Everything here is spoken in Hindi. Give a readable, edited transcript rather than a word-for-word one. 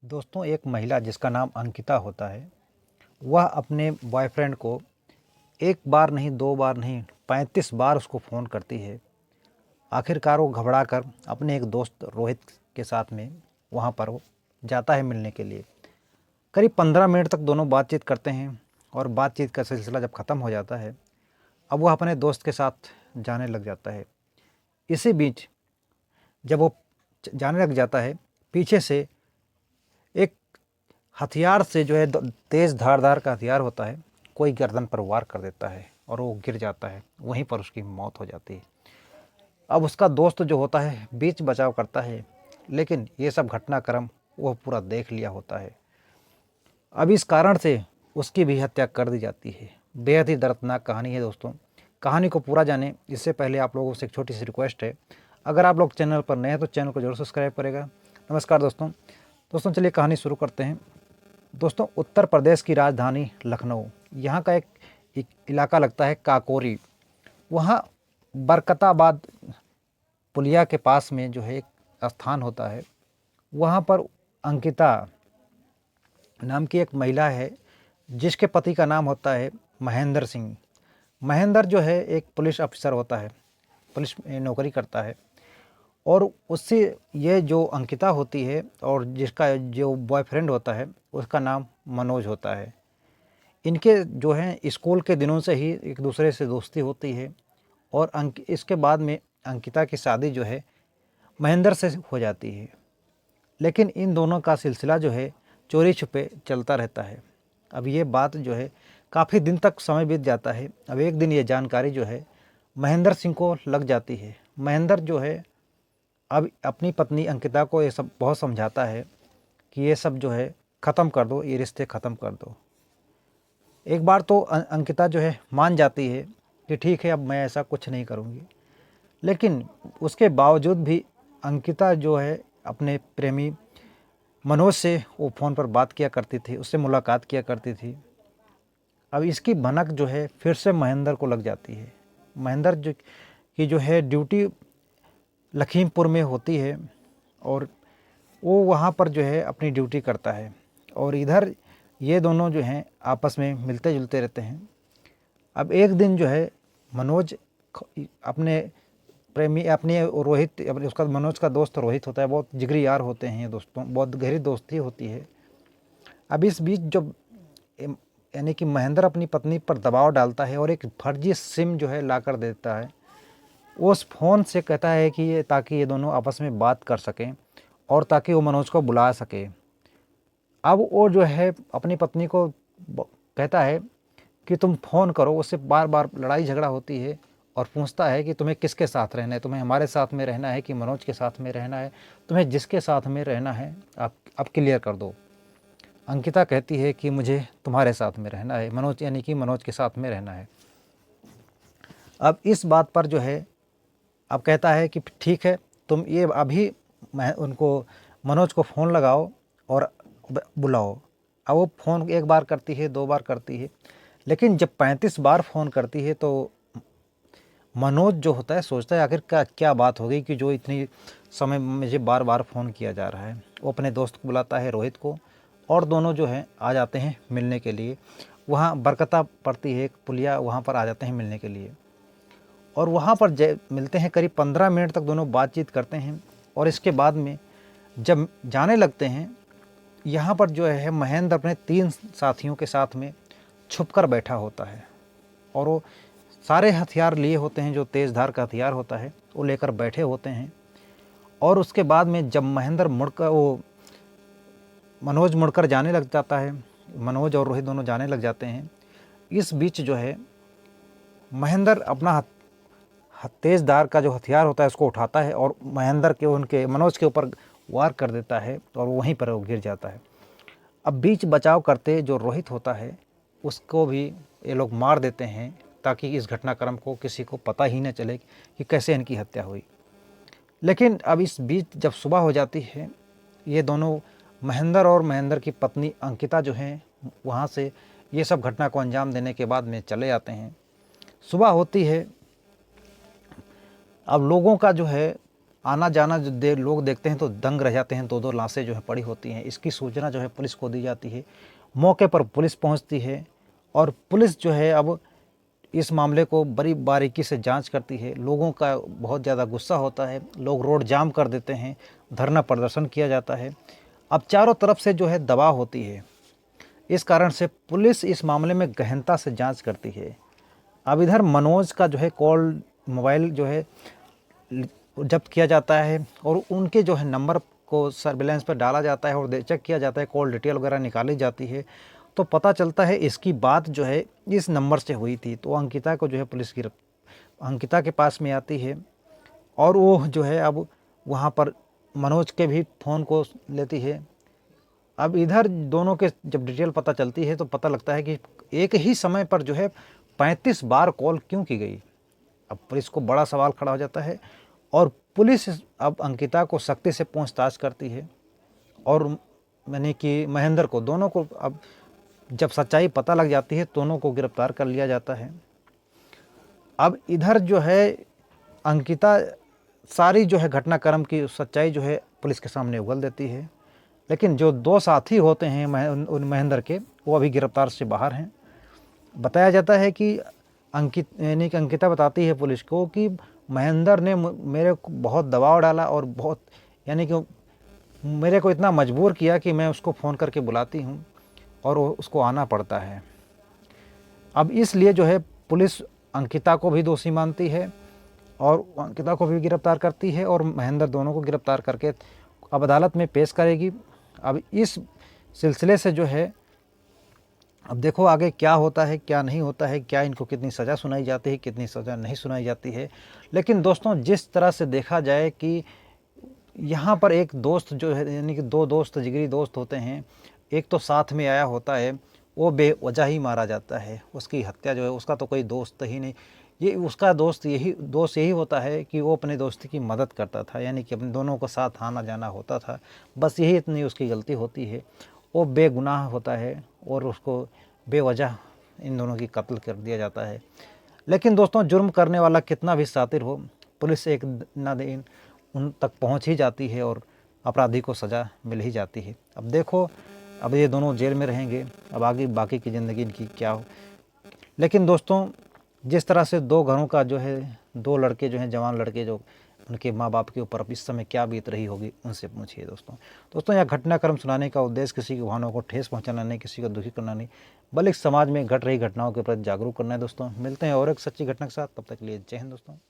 दोस्तों, एक महिला जिसका नाम अंकिता होता है, वह अपने बॉयफ्रेंड को एक बार नहीं, 2 बार नहीं, 35 बार उसको फ़ोन करती है। आखिरकार वो घबरा कर अपने एक दोस्त रोहित के साथ में वहाँ पर वो जाता है मिलने के लिए। करीब 15 मिनट तक दोनों बातचीत करते हैं और बातचीत का सिलसिला जब ख़त्म हो जाता है, अब वह अपने दोस्त के साथ जाने लग जाता है। इसी बीच जब वो जाने लग जाता है, पीछे से एक हथियार से जो है तेज़ धारदार का हथियार होता है, कोई गर्दन पर वार कर देता है और वो गिर जाता है। वहीं पर उसकी मौत हो जाती है। अब उसका दोस्त जो होता है बीच बचाव करता है, लेकिन ये सब घटनाक्रम वह पूरा देख लिया होता है। अब इस कारण से उसकी भी हत्या कर दी जाती है। बेहद ही दर्दनाक कहानी है दोस्तों। कहानी को पूरा जाने इससे पहले आप लोगों से एक छोटी सी रिक्वेस्ट है, अगर आप लोग चैनल पर नए हैं तो चैनल को जरूर सब्सक्राइब करेगा। नमस्कार दोस्तों, चलिए कहानी शुरू करते हैं। दोस्तों, उत्तर प्रदेश की राजधानी लखनऊ, यहाँ का एक इलाका लगता है काकोरी। वहाँ बरकताबाद पुलिया के पास में जो है एक स्थान होता है, वहाँ पर अंकिता नाम की एक महिला है, जिसके पति का नाम होता है महेंद्र सिंह। महेंद्र जो है एक पुलिस अफसर होता है, पुलिस में नौकरी करता है। और उससे ये जो अंकिता होती है और जिसका जो बॉयफ्रेंड होता है उसका नाम मनोज होता है। इनके जो है स्कूल के दिनों से ही एक दूसरे से दोस्ती होती है और इसके बाद में अंकिता की शादी जो है महेंद्र से हो जाती है। लेकिन इन दोनों का सिलसिला जो है चोरी छुपे चलता रहता है। अब ये बात जो है काफ़ी दिन तक समय बीत जाता है। अब एक दिन ये जानकारी जो है महेंद्र सिंह को लग जाती है। महेंद्र जो है अब अपनी पत्नी अंकिता को ये सब बहुत समझाता है कि ये सब जो है ख़त्म कर दो, ये रिश्ते ख़त्म कर दो। एक बार तो अंकिता जो है मान जाती है कि ठीक है, अब मैं ऐसा कुछ नहीं करूँगी। लेकिन उसके बावजूद भी अंकिता जो है अपने प्रेमी मनोज से वो फ़ोन पर बात किया करती थी, उससे मुलाकात किया करती थी। अब इसकी भनक जो है फिर से महेंद्र को लग जाती है। महेंद्र जो है ड्यूटी लखीमपुर में होती है और वो वहाँ पर जो है अपनी ड्यूटी करता है और इधर ये दोनों जो हैं आपस में मिलते जुलते रहते हैं। अब एक दिन जो है मनोज अपने प्रेमी अपने रोहित अपने उसका मनोज का दोस्त रोहित होता है, बहुत जिगरी यार होते हैं ये दोस्तों, बहुत गहरी दोस्ती होती है। अब इस बीच जब यानी कि महेंद्र अपनी पत्नी पर दबाव डालता है और एक फर्जी सिम जो है ला कर देता है। उस फ़ोन से कहता है कि ये ताकि ये दोनों आपस में बात कर सकें और ताकि वो मनोज को बुला सके। अब वो जो है अपनी पत्नी को कहता है कि तुम फ़ोन करो। उससे बार बार लड़ाई झगड़ा होती है और पूछता है कि तुम्हें किसके साथ रहना है, तुम्हें हमारे साथ में रहना है कि मनोज के साथ में रहना है, तुम्हें जिसके साथ में रहना है आप क्लियर कर दो। अंकिता कहती है कि मुझे तुम्हारे साथ में रहना है, मनोज यानी कि मनोज के साथ में रहना है। अब इस बात पर जो है अब कहता है कि ठीक है, तुम ये अभी उनको मनोज को फ़ोन लगाओ और बुलाओ। अब वो फ़ोन एक बार करती है, 2 बार करती है, लेकिन जब 35 बार फ़ोन करती है तो मनोज जो होता है सोचता है आखिर क्या बात हो गई कि जो इतनी समय मुझे बार बार फ़ोन किया जा रहा है। वो अपने दोस्त को बुलाता है रोहित को और दोनों जो हैं आ जाते हैं मिलने के लिए। वहाँ बरकता पड़ती है एक पुलिया, वहाँ पर आ जाते हैं मिलने के लिए और वहाँ पर मिलते हैं। करीब 15 मिनट तक दोनों बातचीत करते हैं और इसके बाद में जब जाने लगते हैं, यहाँ पर जो है महेंद्र अपने 3 साथियों के साथ में छुपकर बैठा होता है और वो सारे हथियार लिए होते हैं, जो तेज़ धार का हथियार होता है वो लेकर बैठे होते हैं। और उसके बाद में जब मनोज मुड़कर जाने लग जाता है, मनोज और रोहित दोनों जाने लग जाते हैं। इस बीच जो है महेंद्र अपना तेज़ धार का जो हथियार होता है उसको उठाता है और मनोज के ऊपर वार कर देता है और वहीं पर वो गिर जाता है। अब बीच बचाव करते जो रोहित होता है उसको भी ये लोग मार देते हैं ताकि इस घटनाक्रम को किसी को पता ही न चले कि कैसे इनकी हत्या हुई। लेकिन अब इस बीच जब सुबह हो जाती है, ये दोनों महेंद्र और महेंद्र की पत्नी अंकिता जो हैं वहाँ से ये सब घटना को अंजाम देने के बाद में चले जाते हैं। सुबह होती है। अब लोगों का जो है आना जाना जो लोग देखते हैं तो दंग रह जाते हैं। 2-2 लाशें जो है पड़ी होती हैं। इसकी सूचना जो है पुलिस को दी जाती है। मौके पर पुलिस पहुंचती है और पुलिस जो है अब इस मामले को बड़ी बारीकी से जांच करती है। लोगों का बहुत ज़्यादा गुस्सा होता है, लोग रोड जाम कर देते हैं, धरना प्रदर्शन किया जाता है। अब चारों तरफ से जो है दबाव होती है, इस कारण से पुलिस इस मामले में गहनता से जांच करती है। अब इधर मनोज का जो है कॉल मोबाइल जो है जब्त किया जाता है और उनके जो है नंबर को सर्विलेंस पर डाला जाता है और चेक किया जाता है, कॉल डिटेल वगैरह निकाली जाती है। तो पता चलता है इसकी बात जो है इस नंबर से हुई थी। तो अंकिता को जो है पुलिस की अंकिता के पास में आती है और वो जो है अब वहाँ पर मनोज के भी फ़ोन को लेती है। अब इधर दोनों के जब डिटेल पता चलती है तो पता लगता है कि एक ही समय पर जो है 35 बार कॉल क्यों की गई। अब पुलिस को बड़ा सवाल खड़ा हो जाता है और पुलिस अब अंकिता को सख्ती से पूछताछ करती है और यानी कि महेंद्र को, दोनों को अब जब सच्चाई पता लग जाती है दोनों को गिरफ्तार कर लिया जाता है। अब इधर जो है अंकिता सारी जो है घटनाक्रम की सच्चाई जो है पुलिस के सामने उगल देती है, लेकिन जो 2 साथी होते हैं उन महेंद्र के, वो अभी गिरफ्तार से बाहर हैं। बताया जाता है कि यानी कि अंकिता बताती है पुलिस को कि महेंद्र ने मेरे को बहुत दबाव डाला और बहुत यानी कि मेरे को इतना मजबूर किया कि मैं उसको फ़ोन करके बुलाती हूँ और उसको आना पड़ता है। अब इसलिए जो है पुलिस अंकिता को भी दोषी मानती है और अंकिता को भी गिरफ्तार करती है और महेंद्र दोनों को गिरफ्तार करके अब अदालत में पेश करेगी। अब इस सिलसिले से जो है अब देखो आगे क्या होता है क्या नहीं होता है, क्या इनको कितनी सज़ा सुनाई जाती है, कितनी सज़ा नहीं सुनाई जाती है। लेकिन दोस्तों जिस तरह से देखा जाए कि यहाँ पर एक दोस्त जो है यानी कि 2 दोस्त जिगरी दोस्त होते हैं, एक तो साथ में आया होता है वो बेवजह ही मारा जाता है, उसकी हत्या जो है उसका तो कोई दोस्त ही नहीं, ये उसका दोस्त यही होता है कि वो अपने दोस्त की मदद करता था, यानी कि अपने दोनों को साथ आना जाना होता था, बस यही इतनी उसकी गलती होती है। वो बेगुनाह होता है और उसको बेवजह इन दोनों की कत्ल कर दिया जाता है। लेकिन दोस्तों जुर्म करने वाला कितना भी शातिर हो, पुलिस एक ना दिन उन तक पहुंच ही जाती है और अपराधी को सज़ा मिल ही जाती है। अब देखो अब ये दोनों जेल में रहेंगे, अब आगे बाकी की ज़िंदगी इनकी क्या हो। लेकिन दोस्तों जिस तरह से 2 घरों का जो है 2 लड़के जो हैं, जवान लड़के, जो उनके माँ बाप के ऊपर इस समय क्या बीत रही होगी उनसे पूछिए दोस्तों यह घटनाक्रम सुनाने का उद्देश्य किसी की भावनाओं को ठेस पहुंचाना नहीं, किसी को दुखी करना नहीं, बल्कि समाज में घट रही घटनाओं के प्रति जागरूक करना है। दोस्तों मिलते हैं और एक सच्ची घटना के साथ, तब तक के लिए जय हिंद दोस्तों।